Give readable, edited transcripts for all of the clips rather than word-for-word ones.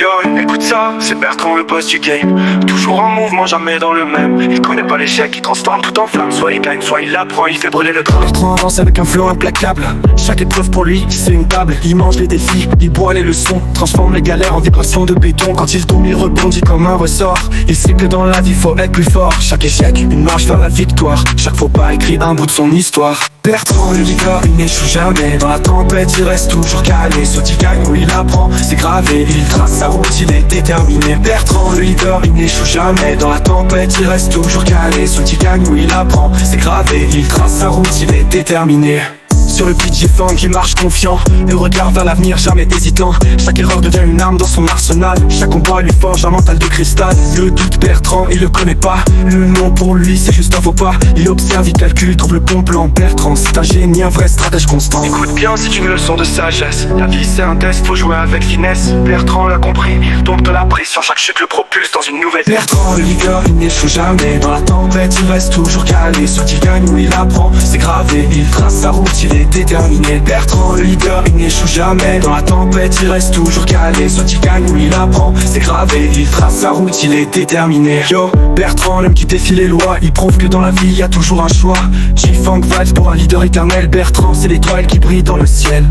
Yo, écoute ça, c'est Bertrand le boss du game. Toujours en mouvement, jamais dans le même. Il connaît pas l'échec, il transforme tout en flamme. Soit il gagne, soit il l'apprend, il fait brûler le drap. Bertrand avance avec un flow implacable. Chaque épreuve pour lui, c'est une table. Il mange les défis, il boit les leçons. Transforme les galères en vibrations de béton. Quand il tombe, il rebondit comme un ressort. Il sait que dans la vie, faut être plus fort. Chaque échec, une marche vers la victoire. Chaque faux pas écrit un bout de son histoire. Bertrand le leader, il n'échoue jamais. Dans la tempête, il reste toujours calé. Soit il gagne ou il apprend, c'est gravé. Il trace sa route, il est déterminé. Bertrand le leader, il n'échoue jamais. Dans la tempête, il reste toujours calé. Soit il gagne ou il apprend, c'est gravé. Il trace sa route, il est déterminé. Sur le pitch funk, il marche confiant et regarde vers l'avenir, jamais hésitant. Chaque erreur devient une arme dans son arsenal. Chaque combat lui forge un mental de cristal. Le doute Bertrand, il le connaît pas. Le nom pour lui, c'est juste un faux pas. Il observe, il calcule, trouve le bon plan. Bertrand, c'est un génie, un vrai stratège constant. Écoute bien, c'est une leçon de sagesse. La vie c'est un test, faut jouer avec finesse. Bertrand l'a compris, il tombe de la pression. Chaque chute le propulse dans une nouvelle. Bertrand le leader, il n'échoue jamais. Dans la tempête, il reste toujours calé. Soit il gagne ou il apprend, c'est gravé. Il trace sa route, il est déterminé. Bertrand le leader, il n'échoue jamais. Dans la tempête, il reste toujours calé. Soit il gagne ou il apprend, c'est gravé. Il trace sa route, il est déterminé. Yo, Bertrand, l'homme qui défie les lois. Il prouve que dans la vie, y a toujours un choix. G-Funk Vibes pour un leader éternel. Bertrand, c'est l'étoile qui brille dans le ciel.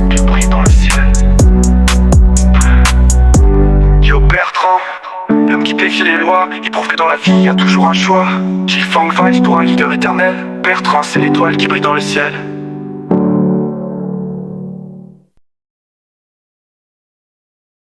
Qui brille dans le ciel. Yo, Bertrand, l'homme qui défie les lois. Il prouve que dans la vie, y a toujours un choix. G-Funk Vibes pour un leader éternel. Bertrand, c'est l'étoile qui brille dans le ciel.